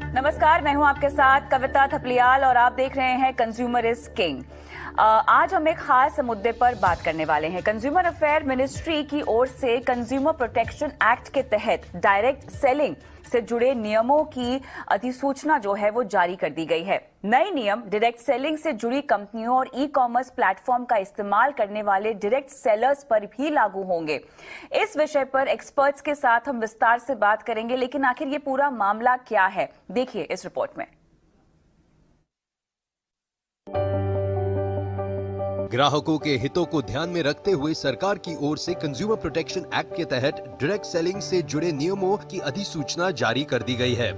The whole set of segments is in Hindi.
नमस्कार, मैं हूं आपके साथ कविता थपलियाल और आप देख रहे हैं कंज्यूमर इज किंग। आज हम एक खास मुद्दे पर बात करने वाले हैं। कंज्यूमर अफेयर मिनिस्ट्री की ओर से कंज्यूमर प्रोटेक्शन एक्ट के तहत डायरेक्ट सेलिंग से जुड़े नियमों की अधिसूचना जो है वो जारी कर दी गई है। नए नियम डायरेक्ट सेलिंग से जुड़ी कंपनियों और ई कॉमर्स प्लेटफॉर्म का इस्तेमाल करने वाले डायरेक्ट सेलर्स पर भी लागू होंगे। इस विषय पर एक्सपर्ट्स के साथ हम विस्तार से बात करेंगे, लेकिन आखिर ये पूरा मामला क्या है, देखिए इस रिपोर्ट में। ग्राहकों के हितों को ध्यान में रखते हुए सरकार की ओर से कंज्यूमर प्रोटेक्शन एक्ट के तहत डायरेक्ट सेलिंग से जुड़े नियमों की अधिसूचना जारी कर दी गई है।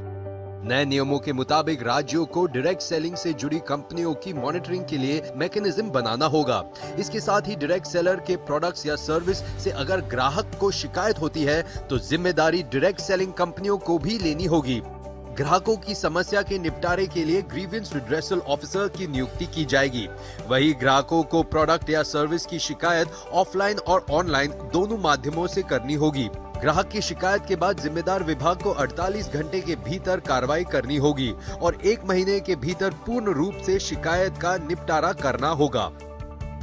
नए नियमों के मुताबिक राज्यों को डायरेक्ट सेलिंग से जुड़ी कंपनियों की मॉनिटरिंग के लिए मैकेनिज्म बनाना होगा। इसके साथ ही डायरेक्ट सेलर के प्रोडक्ट्स या सर्विस से अगर ग्राहक को शिकायत होती है तो जिम्मेदारी डायरेक्ट सेलिंग कंपनियों को भी लेनी होगी। ग्राहकों की समस्या के निपटारे के लिए ग्रीवेंस रिड्रेसल ऑफिसर की नियुक्ति की जाएगी। वही ग्राहकों को प्रोडक्ट या सर्विस की शिकायत ऑफलाइन और ऑनलाइन दोनों माध्यमों से करनी होगी। ग्राहक की शिकायत के बाद जिम्मेदार विभाग को 48 घंटे के भीतर कार्रवाई करनी होगी और 1 महीने के भीतर पूर्ण रूप से शिकायत का निपटारा करना होगा।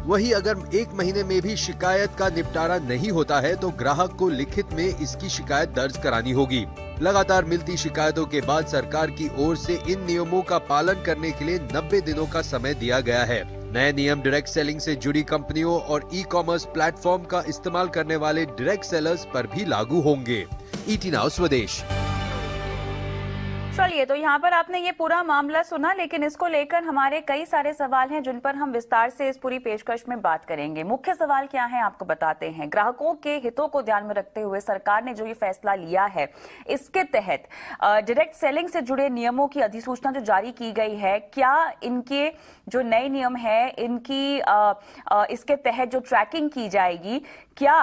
वही अगर 1 महीने में भी शिकायत का निपटारा नहीं होता है तो ग्राहक को लिखित में इसकी शिकायत दर्ज करानी होगी। लगातार मिलती शिकायतों के बाद सरकार की ओर से इन नियमों का पालन करने के लिए 90 दिनों का समय दिया गया है। नए नियम डायरेक्ट सेलिंग से जुड़ी कंपनियों और ई कॉमर्स प्लेटफॉर्म का इस्तेमाल करने वाले डायरेक्ट सेलर्स पर भी लागू होंगे। ईटी नाउ स्वदेश। चलिए, तो यहाँ पर आपने ये पूरा मामला सुना, लेकिन इसको लेकर हमारे कई सारे सवाल हैं जिन पर हम विस्तार से इस पूरी पेशकश में बात करेंगे। मुख्य सवाल क्या है आपको बताते हैं। ग्राहकों के हितों को ध्यान में रखते हुए सरकार ने जो ये फैसला लिया है, इसके तहत डायरेक्ट सेलिंग से जुड़े नियमों की अधिसूचना जो जारी की गई है, क्या इनके जो नए नियम है इनकी इसके तहत जो ट्रैकिंग की जाएगी, क्या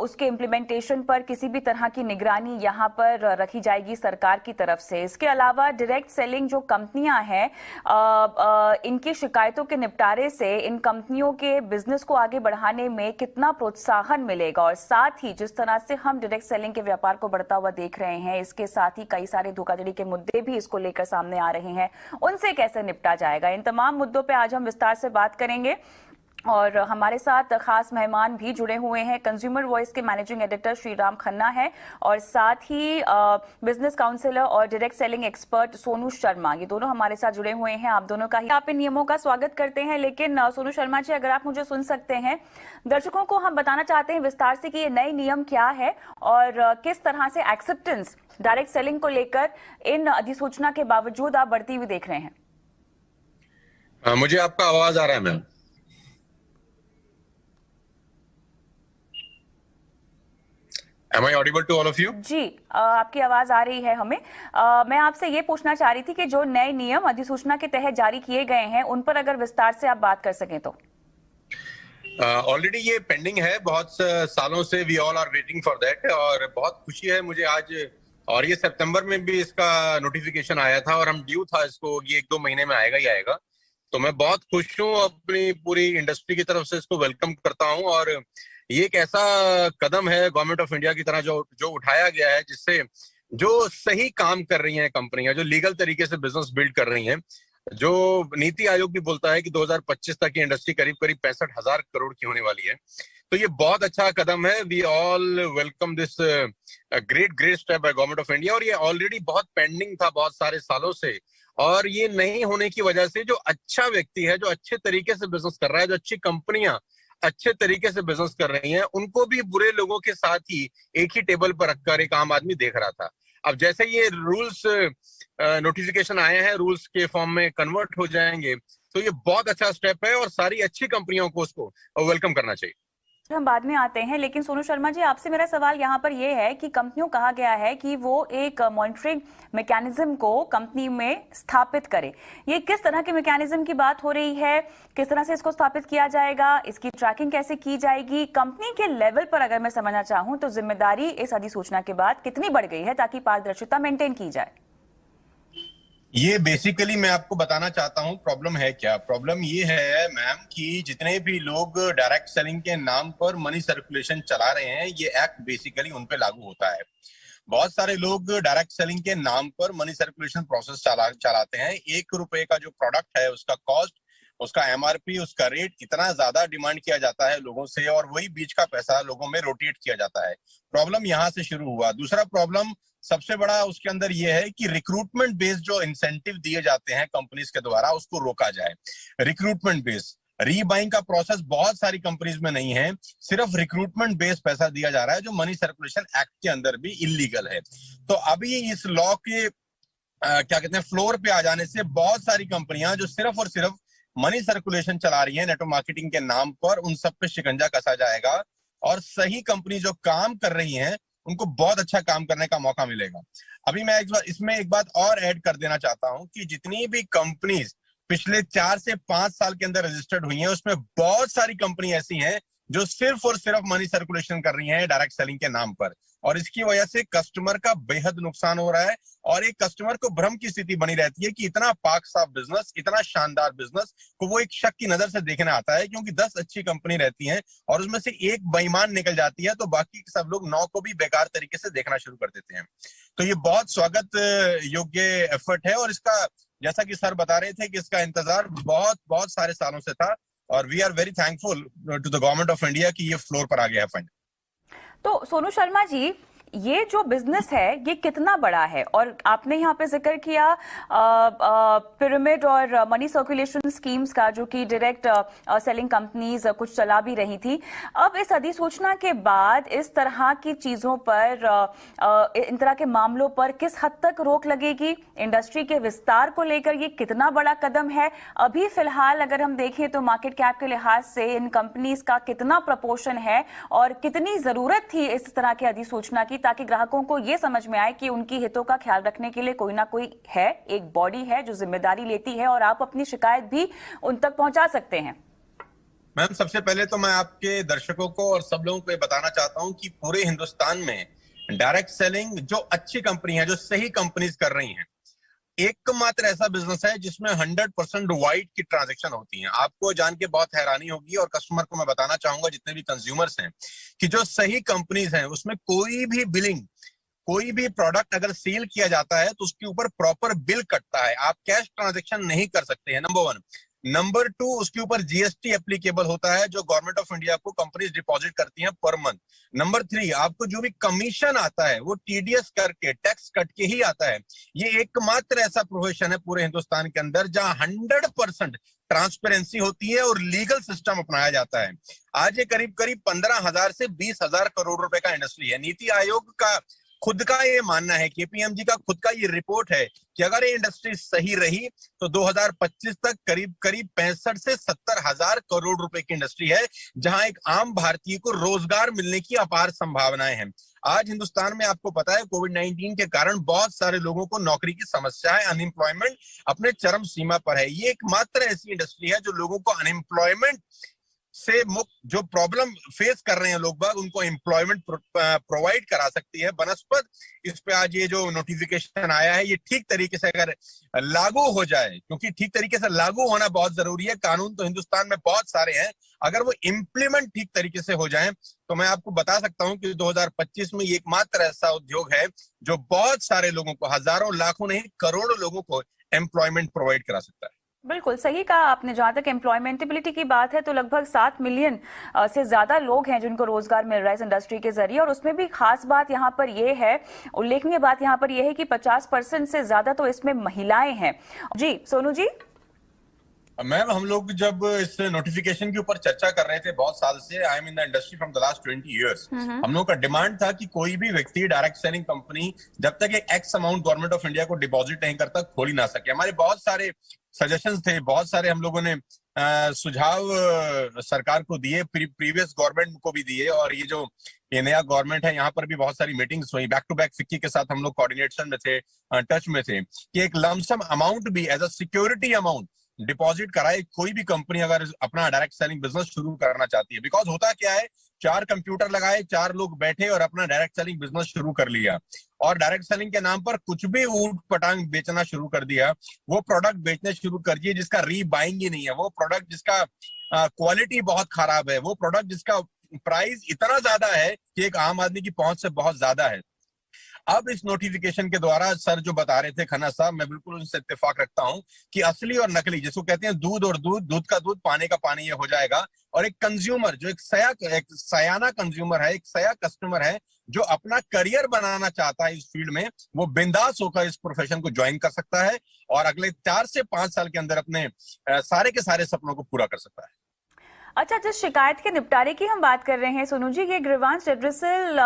उसके इम्प्लीमेंटेशन पर किसी भी तरह की निगरानी यहाँ पर रखी जाएगी सरकार की तरफ से। इसके अलावा डायरेक्ट सेलिंग जो कंपनियां हैं, इनकी शिकायतों के निपटारे से इन कंपनियों के बिजनेस को आगे बढ़ाने में कितना प्रोत्साहन मिलेगा, और साथ ही जिस तरह से हम डायरेक्ट सेलिंग के व्यापार को बढ़ता हुआ देख रहे हैं, इसके साथ ही कई सारे धोखाधड़ी के मुद्दे भी इसको लेकर सामने आ रहे हैं, उनसे कैसे निपटा जाएगा। इन तमाम मुद्दों पर आज हम विस्तार से बात करेंगे और हमारे साथ खास मेहमान भी जुड़े हुए हैं। कंज्यूमर वॉइस के मैनेजिंग एडिटर श्रीराम खन्ना है और साथ ही बिजनेस काउंसलर और direct selling expert Sonu Sharma, ये दोनों हमारे साथ जुड़े हुए हैं। आप दोनों का ही आप इन नियमों का स्वागत करते हैं। लेकिन सोनू शर्मा जी, अगर आप मुझे सुन सकते हैं, दर्शकों को हम बताना चाहते हैं विस्तार से कि ये नए नियम क्या है और किस तरह से एक्सेप्टेंस डायरेक्ट सेलिंग को लेकर इन अधिसूचना के बावजूद आप बढ़ती हुई देख रहे हैं। मुझे आपका आवाज आ रहा है ma'am? Am I audible to all of you? जी, आपकी आवाज आ रही है हमें। मैं आपसे ये पूछना चाह रही थी कि जो नए नियम अधिसूचना के तहत जारी किए गए हैं, उन पर अगर विस्तार से आप बात कर सकें तो। ऑलरेडी ये पेंडिंग है, बहुत सालों से we all are waiting for that, और बहुत खुशी है मुझे आज, और ये सितंबर में भी इसका नोटिफिकेशन आया था और हम ड्यू था इसको, ये 1-2 महीने में आएगा ही आएगा। तो मैं बहुत खुश हूँ, अपनी पूरी इंडस्ट्री की तरफ से इसको वेलकम करता हूँ। और ये एक ऐसा कदम है गवर्नमेंट ऑफ इंडिया की तरह जो उठाया गया है, जिससे जो सही काम कर रही हैं कंपनियां, जो लीगल तरीके से बिजनेस बिल्ड कर रही हैं, जो नीति आयोग भी बोलता है कि 2025 तक की इंडस्ट्री करीब 65,000 करोड़ की होने वाली है। तो ये बहुत अच्छा कदम है। We all welcome this great step by government of India. और ये ऑलरेडी बहुत पेंडिंग था बहुत सारे सालों से, और ये नहीं होने की वजह से जो अच्छा व्यक्ति है, जो अच्छे तरीके से बिजनेस कर रहा है, जो अच्छी कंपनियां अच्छे तरीके से बिजनेस कर रही हैं, उनको भी बुरे लोगों के साथ ही एक ही टेबल पर रखकर एक आम आदमी देख रहा था। अब जैसे ये रूल्स नोटिफिकेशन आए हैं, रूल्स के फॉर्म में कन्वर्ट हो जाएंगे, तो ये बहुत अच्छा स्टेप है और सारी अच्छी कंपनियों को उसको वेलकम करना चाहिए। हम बाद में आते हैं, लेकिन सोनू शर्मा जी, आपसे मेरा सवाल यहाँ पर यह है कि कंपनियों कहा गया है कि वो एक मॉनिटरिंग मैकेनिज्म को कंपनी में स्थापित करे। ये किस तरह के मैकेनिज्म की बात हो रही है, किस तरह से इसको स्थापित किया जाएगा, इसकी ट्रैकिंग कैसे की जाएगी? कंपनी के लेवल पर अगर मैं समझना चाहूं तो जिम्मेदारी इस अधिसूचना के बाद कितनी बढ़ गई है ताकि पारदर्शिता मेंटेन की जाए? ये बेसिकली मैं आपको बताना चाहता हूँ प्रॉब्लम है क्या। प्रॉब्लम ये है मैम कि जितने भी लोग डायरेक्ट सेलिंग के नाम पर मनी सर्कुलेशन चला रहे हैं, ये एक्ट बेसिकली उन पे लागू होता है। बहुत सारे लोग डायरेक्ट सेलिंग के नाम पर मनी सर्कुलेशन प्रोसेस चलाते हैं। 1 रुपए का जो प्रोडक्ट है उसका कॉस्ट, उसका एमआरपी, उसका रेट इतना ज्यादा डिमांड किया जाता है लोगों से और वही बीच का पैसा लोगों में रोटेट किया जाता है। प्रॉब्लम यहाँ से शुरू हुआ। दूसरा प्रॉब्लम सबसे बड़ा उसके अंदर यह है कि रिक्रूटमेंट बेस्ड जो इंसेंटिव दिए जाते हैं कंपनीज के द्वारा उसको रोका जाए। रिक्रूटमेंट बेस्ड रीबाइंग का प्रोसेस बहुत सारी कंपनीज में नहीं है, सिर्फ रिक्रूटमेंट बेस्ड पैसा दिया जा रहा है जो मनी सर्कुलेशन एक्ट के अंदर भी इलीगल है। तो अभी इस लॉ के क्या कहते हैं फ्लोर पे आ जाने से बहुत सारी कंपनियां जो सिर्फ और सिर्फ मनी सर्कुलेशन चला रही है नेटवर्क मार्केटिंग के नाम पर, उन सब पे शिकंजा कसा जाएगा और सही कंपनी जो काम कर रही हैं उनको बहुत अच्छा काम करने का मौका मिलेगा। अभी मैं इसमें एक बात और ऐड कर देना चाहता हूं कि जितनी भी कंपनीज पिछले 4 से 5 साल के अंदर रजिस्टर्ड हुई हैं उसमें बहुत सारी कंपनी ऐसी हैं जो सिर्फ और सिर्फ मनी सर्कुलेशन कर रही हैं डायरेक्ट सेलिंग के नाम पर, और इसकी वजह से कस्टमर का बेहद नुकसान हो रहा है और एक कस्टमर को भ्रम की स्थिति बनी रहती है कि इतना पाक साफ बिजनेस, इतना शानदार बिजनेस को वो एक शक की नजर से देखने आता है, क्योंकि 10 अच्छी कंपनी रहती हैं और उसमें से एक बेईमान निकल जाती है तो बाकी सब लोग 9 को भी बेकार तरीके से देखना शुरू कर देते हैं। तो ये बहुत स्वागत योग्य एफर्ट है और इसका जैसा कि सर बता रहे थे कि इसका इंतजार बहुत बहुत सारे सालों से था और we are very thankful to the government of India कि ये फ्लोर पर आ गया है फंड। तो सोनू शर्मा जी, ये जो बिजनेस है ये कितना बड़ा है? और आपने यहाँ पे जिक्र किया पिरामिड और मनी सर्कुलेशन स्कीम्स का, जो कि डायरेक्ट सेलिंग कंपनीज कुछ चला भी रही थी। अब इस अधिसूचना के बाद इस तरह की चीजों पर, इन तरह के मामलों पर किस हद तक रोक लगेगी? इंडस्ट्री के विस्तार को लेकर ये कितना बड़ा कदम है? अभी फिलहाल अगर हम देखें तो मार्केट कैप के लिहाज से इन कंपनीज का कितना प्रपोर्शन है और कितनी जरूरत थी इस तरह की अधिसूचना की, ताकि ग्राहकों को यह समझ में आए कि उनकी हितों का ख्याल रखने के लिए कोई ना कोई है, एक बॉडी है जो जिम्मेदारी लेती है और आप अपनी शिकायत भी उन तक पहुंचा सकते हैं। मैम, सबसे पहले तो मैं आपके दर्शकों को और सब लोगों को बताना चाहता हूं कि पूरे हिंदुस्तान में डायरेक्ट सेलिंग जो अच्छी कंपनी है, जो सही कंपनीज कर रही हैं, एकमात्र ऐसा बिजनेस है जिसमें 100% वाइट की ट्रांजैक्शन होती है। आपको जान के बहुत हैरानी होगी और कस्टमर को मैं बताना चाहूंगा, जितने भी कंज्यूमर्स हैं, कि जो सही कंपनीज हैं उसमें कोई भी बिलिंग, कोई भी प्रोडक्ट अगर सेल किया जाता है तो उसके ऊपर प्रॉपर बिल कटता है। आप कैश ट्रांजैक्शन नहीं कर सकते हैं, नंबर 1। नंबर 2, उसके ऊपर जीएसटी एप्लीकेबल होता है जो गवर्नमेंट ऑफ इंडिया को कंपनीज डिपॉजिट करती हैं पर मंथ। नंबर 3, आपको जो भी कमीशन आता है वो टीडीएस करके, टैक्स कट के ही आता है। ये एकमात्र ऐसा प्रोफेशन है पूरे हिंदुस्तान के अंदर जहां 100% ट्रांसपेरेंसी होती है और लीगल सिस्टम अपनाया जाता है। आज ये करीब करीब 15,000 से 20,000 करोड़ रुपए का इंडस्ट्री है। नीति आयोग का खुद का ये मानना है, केपीएमजी का खुद का ये रिपोर्ट है कि अगर ये इंडस्ट्री सही रही तो 2025 तक करीब करीब 65 से 70 हजार करोड़ रुपए की इंडस्ट्री है, जहां एक आम भारतीय को रोजगार मिलने की अपार संभावनाएं हैं। आज हिंदुस्तान में आपको पता है कोविड-19 के कारण बहुत सारे लोगों को नौकरी की समस्या है, अनएम्प्लॉयमेंट अपने चरम सीमा पर है। ये एकमात्र ऐसी इंडस्ट्री है जो लोगों को अनएम्प्लॉयमेंट से मुक्त, जो प्रॉब्लम फेस कर रहे हैं लोग बाग, उनको एम्प्लॉयमेंट प्रोवाइड करा सकती है बनस्पत। इस पे आज ये जो नोटिफिकेशन आया है ये ठीक तरीके से अगर लागू हो जाए, क्योंकि ठीक तरीके से लागू होना बहुत जरूरी है। कानून तो हिंदुस्तान में बहुत सारे हैं, अगर वो इम्प्लीमेंट ठीक तरीके से हो जाए तो मैं आपको बता सकता हूं कि 2025 में ये एकमात्र ऐसा उद्योग है जो बहुत सारे लोगों को, हजारों लाखों नहीं करोड़ों लोगों को एम्प्लॉयमेंट प्रोवाइड करा सकता है। बिल्कुल सही कहा आपने। जहां तक एम्प्लॉयमेंटेबिलिटी की बात है तो लगभग 7 मिलियन से ज्यादा लोग हैं जिनको रोजगार मिल रहा है इस इंडस्ट्री के जरिए, और उसमें भी खास बात यहाँ पर यह है, उल्लेखनीय बात यहाँ पर यह है कि 50% से ज्यादा तो इसमें महिलाएं हैं। जी सोनू जी। मैम, हम लोग जब इस नोटिफिकेशन के ऊपर चर्चा कर रहे थे बहुत साल से, I am in the industry from the last 20 years, हम लोग का डिमांड था कि कोई भी व्यक्ति डायरेक्ट सेलिंग कंपनी जब तक एक x amount government of India को डिपॉजिट नहीं करता खोल ही ना सके। हमारे बहुत सारे सजेशंस थे, बहुत सारे हम लोगों ने सुझाव सरकार को दिए, प्रीवियस गवर्नमेंट को भी दिए, और ये जो ये नया गवर्नमेंट है यहाँ पर भी बहुत सारी मीटिंग्स हुई। बैक टू बैक फिक्की के साथ हम लोग कोऑर्डिनेशन में थे, टच में थे कि एक लमसम अमाउंट भी as a security amount deposit कराए कोई भी कंपनी अगर अपना डायरेक्ट सेलिंग बिजनेस शुरू करना चाहती है। बिकॉज होता क्या है, 4 कंप्यूटर लगाए, 4 लोग बैठे और अपना डायरेक्ट सेलिंग बिजनेस शुरू कर लिया और डायरेक्ट सेलिंग के नाम पर कुछ भी ऊट पटांग बेचना शुरू कर दिया। वो प्रोडक्ट बेचने शुरू कर दिए जिसका रीबाइंग ही नहीं है, वो प्रोडक्ट जिसका क्वालिटी बहुत खराब है, वो प्रोडक्ट जिसका प्राइस इतना ज्यादा है कि एक आम आदमी की पहुंच से बहुत ज्यादा है। अब इस नोटिफिकेशन के द्वारा सर जो बता रहे थे खन्ना साहब, मैं बिल्कुल उनसे इत्तेफाक रखता हूं कि असली और नकली, जिसको कहते हैं दूध और दूध, दूध का दूध, पानी का पानी, ये हो जाएगा। और एक कंज्यूमर जो एक सयाना कंज्यूमर है, एक सया कस्टमर है, जो अपना करियर बनाना चाहता है इस फील्ड में, वो बिंदास होकर इस प्रोफेशन को ज्वाइन कर सकता है और अगले 4 से 5 साल के अंदर अपने सारे के सारे सपनों को पूरा कर सकता है। अच्छा, जिस शिकायत के निपटारे की हम बात कर रहे हैं सोनू जी, ये ग्रीवांस रेड्रेसल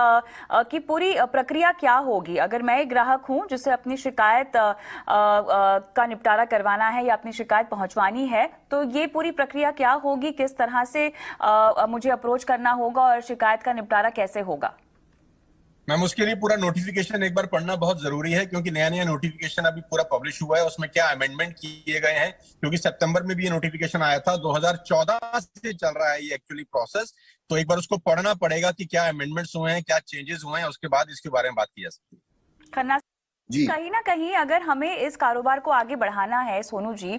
की पूरी प्रक्रिया क्या होगी? अगर मैं एक ग्राहक हूं जिसे अपनी शिकायत का निपटारा करवाना है या अपनी शिकायत पहुंचवानी है, तो ये पूरी प्रक्रिया क्या होगी? किस तरह से मुझे अप्रोच करना होगा और शिकायत का निपटारा कैसे होगा? मैम, उसके लिए पूरा नोटिफिकेशन एक बार पढ़ना बहुत जरूरी है, क्योंकि नया नया नोटिफिकेशन अभी पूरा पब्लिश हुआ है। उसमें क्या अमेंडमेंट किए गए हैं, क्योंकि सितंबर में भी ये नोटिफिकेशन आया था, 2014 से चल रहा है ये एक्चुअली प्रोसेस। तो एक बार उसको पढ़ना पड़ेगा कि क्या अमेंडमेंट्स हुए हैं, क्या चेंजेस हुए हैं, उसके बाद इसके बारे में बात की जा सकती है। खन्ना जी, कहीं ना कहीं अगर हमें इस कारोबार को आगे बढ़ाना है सोनू जी,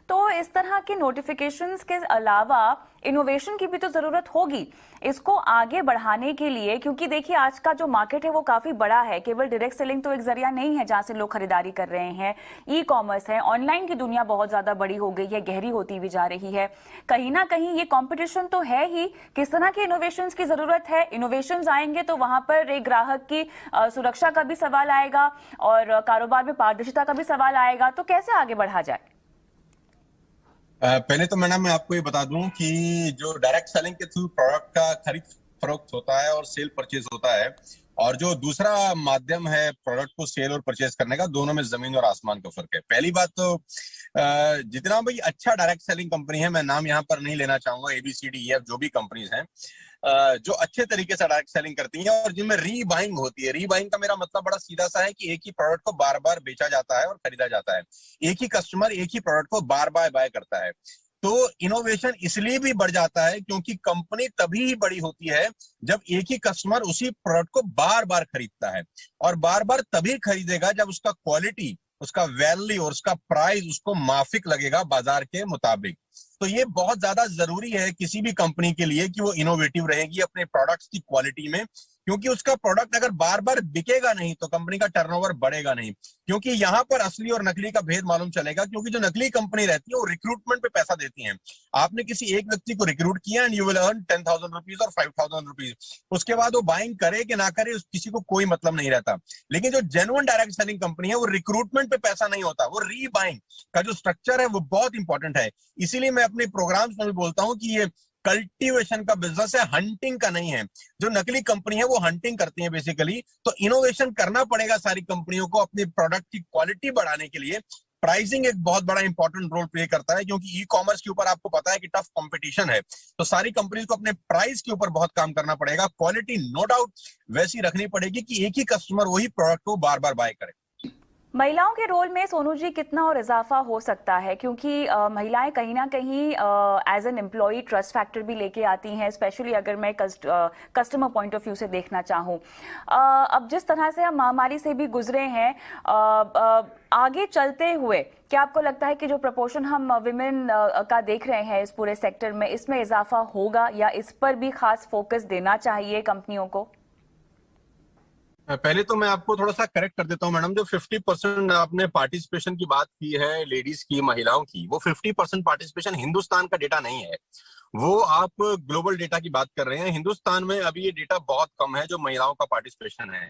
तो इस तरह के नोटिफिकेशंस के अलावा इनोवेशन की भी तो जरूरत होगी इसको आगे बढ़ाने के लिए, क्योंकि देखिए आज का जो मार्केट है वो काफी बड़ा है। केवल डायरेक्ट सेलिंग तो एक जरिया नहीं है जहां से लोग खरीदारी कर रहे हैं, ई कॉमर्स है, ऑनलाइन की दुनिया बहुत ज्यादा बड़ी हो गई है, गहरी होती भी जा रही है। कहीं ना कहीं ये कॉम्पिटिशन तो है ही। किस तरह के इनोवेशन की जरूरत है? इनोवेशन आएंगे तो वहां पर एक ग्राहक की सुरक्षा का भी सवाल आएगा और कारोबार में पारदर्शिता का भी सवाल आएगा। तो कैसे आगे बढ़ा जाए? पहले तो मैडम मैं आपको ये बता दूं कि जो डायरेक्ट सेलिंग के थ्रू प्रोडक्ट का खरीद फरोख्त होता है और सेल परचेज होता है, और जो दूसरा माध्यम है प्रोडक्ट को सेल और परचेज करने का, दोनों में जमीन और आसमान का फर्क है। पहली बात तो जितना भाई अच्छा डायरेक्ट सेलिंग कंपनी है, मैं नाम यहाँ पर नहीं लेना चाहूंगा, ABCDEF जो भी कंपनीज हैं, जो अच्छे तरीके से डायरेक्ट सेलिंग करती हैं और जिनमें रीबाइंग होती है। रीबाइंग का मेरा मतलब बड़ा सीधा सा है कि एक ही प्रोडक्ट को बार बार बेचा जाता है और खरीदा जाता है। एक ही कस्टमर एक ही प्रोडक्ट को बार बार बाय करता है। तो इनोवेशन इसलिए भी बढ़ जाता है क्योंकि कंपनी तभी ही बड़ी होती है जब एक ही कस्टमर उसी प्रोडक्ट को बार बार खरीदता है, और बार बार तभी खरीदेगा जब उसका क्वालिटी, उसका वैल्यू और उसका प्राइस उसको माफिक लगेगा बाजार के मुताबिक। तो ये बहुत ज्यादा जरूरी है किसी भी कंपनी के लिए कि वो इनोवेटिव रहेगी अपने प्रोडक्ट्स की क्वालिटी में, क्योंकि उसका प्रोडक्ट अगर बार बार बिकेगा नहीं तो कंपनी का टर्नओवर बढ़ेगा नहीं। क्योंकि यहाँ पर असली और नकली का भेद मालूम चलेगा, क्योंकि जो नकली कंपनी रहती है वो रिक्रूटमेंट पे पैसा देती है। आपने किसी एक व्यक्ति को रिक्रूट किया and you will earn 10,000 rupees और 5,000 रुपीज, उसके बाद वो बाइंग करे कि ना करे किसी को कोई मतलब नहीं रहता। लेकिन जो जेन्युइन डायरेक्ट सेलिंग कंपनी है वो रिक्रूटमेंट पे पैसा नहीं होता, वो रीबाइंग का जो स्ट्रक्चर है वो बहुत इंपॉर्टेंट है। इसीलिए मैं अपने प्रोग्राम्स में भी बोलता हूँ कि ये कल्टीवेशन का बिजनेस है, हंटिंग का नहीं है। जो नकली कंपनी है वो हंटिंग करती है बेसिकली। तो इनोवेशन करना पड़ेगा सारी कंपनियों को अपनी प्रोडक्ट की क्वालिटी बढ़ाने के लिए। प्राइसिंग एक बहुत बड़ा इंपॉर्टेंट रोल प्ले करता है, क्योंकि ई कॉमर्स के ऊपर आपको पता है कि टफ कंपटीशन है। तो सारी कंपनीज को अपने प्राइस के ऊपर बहुत काम करना पड़ेगा। क्वालिटी नो डाउट वैसी रखनी पड़ेगी कि एक ही कस्टमर वही प्रोडक्ट को बार बार बाय करे। महिलाओं के रोल में सोनू जी कितना और इजाफा हो सकता है? क्योंकि महिलाएं कहीं ना कहीं as an employ trust factor भी लेके आती हैं, स्पेशली अगर मैं कस्टमर पॉइंट ऑफ व्यू से देखना चाहूँ। अब जिस तरह से हम महामारी से भी गुजरे हैं, आगे चलते हुए क्या आपको लगता है कि जो प्रपोर्शन हम विमेन का देख रहे हैं इस पूरे सेक्टर में, इसमें इजाफा होगा या इस पर भी खास फोकस देना चाहिए कंपनियों को? पहले तो मैं आपको थोड़ा सा करेक्ट कर देता हूँ मैडम। जो 50% आपने पार्टिसिपेशन की बात की है लेडीज की, महिलाओं की, वो 50% पार्टिसिपेशन हिंदुस्तान का डेटा नहीं है, वो आप ग्लोबल डेटा की बात कर रहे हैं। हिंदुस्तान में अभी ये डेटा बहुत कम है जो महिलाओं का पार्टिसिपेशन है।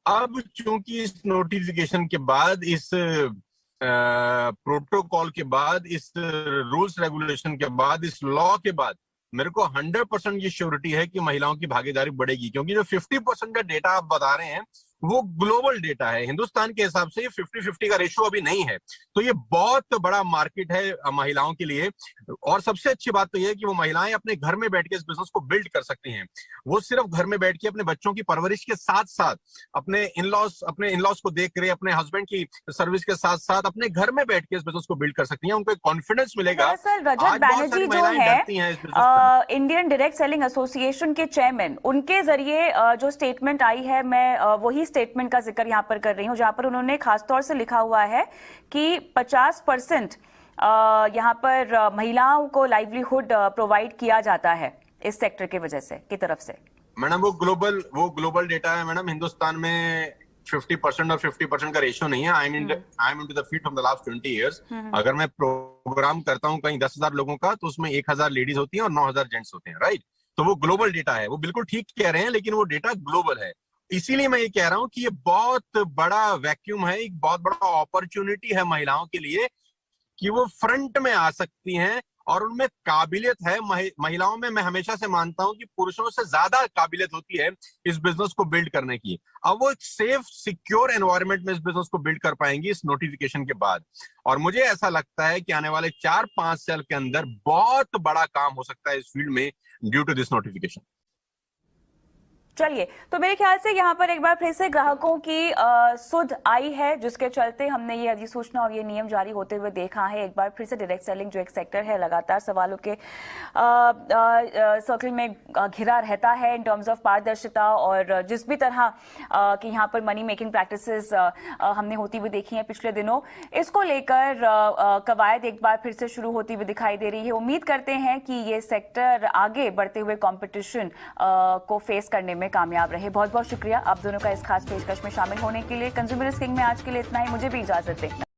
अब चूंकि इस नोटिफिकेशन के बाद, इस प्रोटोकॉल के बाद, इस रूल्स रेगुलेशन के बाद, इस लॉ के बाद मेरे को 100% ये श्योरिटी है कि महिलाओं की भागीदारी बढ़ेगी। क्योंकि जो 50% का डेटा आप बता रहे हैं वो ग्लोबल डेटा है, हिंदुस्तान के हिसाब से 50-50 का रेशियो अभी नहीं है। तो ये बहुत बड़ा मार्केट है महिलाओं के लिए। और सबसे अच्छी बात तो ये है कि वो महिलाएं अपने घर में बैठ के इस बिजनेस को बिल्ड कर सकती हैं। वो सिर्फ घर में बैठ के अपने बच्चों की परवरिश के साथ साथ, अपने इनलॉज को देख रहे, अपने हस्बैंड की सर्विस के साथ साथ अपने घर में बैठ के इस बिजनेस को बिल्ड कर सकती हैं। उनको एक कॉन्फिडेंस मिलेगा। दरअसल रजत बैनर्जी जो है इंडियन डायरेक्ट सेलिंग एसोसिएशन के चेयरमैन, उनके जरिए जो स्टेटमेंट आई है, मैं वही स्टेटमेंट का जिक्र यहां पर कर रही हूं, जहां पर उन्होंने खासतौर से लिखा हुआ है कि 50% यहां पर महिलाओं को लाइवलीहुड प्रोवाइड किया जाता है इस सेक्टर की वजह से, की तरफ से। मैडम वो ग्लोबल डेटा है मैडम। हिंदुस्तान में 50% और 50% का रेशियो नहीं है। I am into the field from the last 20 years. अगर मैं प्रोग्राम करता हूँ कहीं 10,000 लोगों का, तो उसमें 1,000 लेडीज होती हैं और 9,000 जेंट्स होते हैं, राइट। तो वो ग्लोबल डेटा है, वो बिल्कुल ठीक कह रहे हैं, लेकिन वो डेटा ग्लोबल है। इसीलिए मैं ये कह रहा हूं कि ये बहुत बड़ा वैक्यूम है, एक बहुत बड़ा अपॉर्चुनिटी है महिलाओं के लिए कि वो फ्रंट में आ सकती हैं और उनमें काबिलियत है। महिलाओं में मैं हमेशा से मानता हूं कि पुरुषों से ज्यादा काबिलियत होती है इस बिजनेस को बिल्ड करने की। अब वो एक सेफ सिक्योर एनवायरनमेंट में इस बिजनेस को बिल्ड कर पाएंगी इस नोटिफिकेशन के बाद। और मुझे ऐसा लगता है कि आने वाले 4-5 साल के अंदर बहुत बड़ा काम हो सकता है इस फील्ड में ड्यू टू दिस नोटिफिकेशन। चलिए, तो मेरे ख्याल से यहाँ पर एक बार फिर से ग्राहकों की सुध आई है, जिसके चलते हमने ये अधिसूचना और ये नियम जारी होते हुए देखा है। एक बार फिर से डायरेक्ट सेलिंग जो एक सेक्टर है, लगातार सवालों के सर्कल में घिरा रहता है इन टर्म्स ऑफ पारदर्शिता, और जिस भी तरह कि यहाँ पर मनी मेकिंग प्रैक्टिसेस हमने होती हुई देखी हैं पिछले दिनों, इसको लेकर कवायद एक बार फिर से शुरू होती हुई दिखाई दे रही है। उम्मीद करते हैं कि ये सेक्टर आगे बढ़ते हुए कॉम्पिटिशन को फेस करने में कामयाब रहे। बहुत बहुत शुक्रिया आप दोनों का इस खास पेशकश में शामिल होने के लिए। कंज्यूमर किंग में आज के लिए इतना ही, मुझे भी इजाजत दें।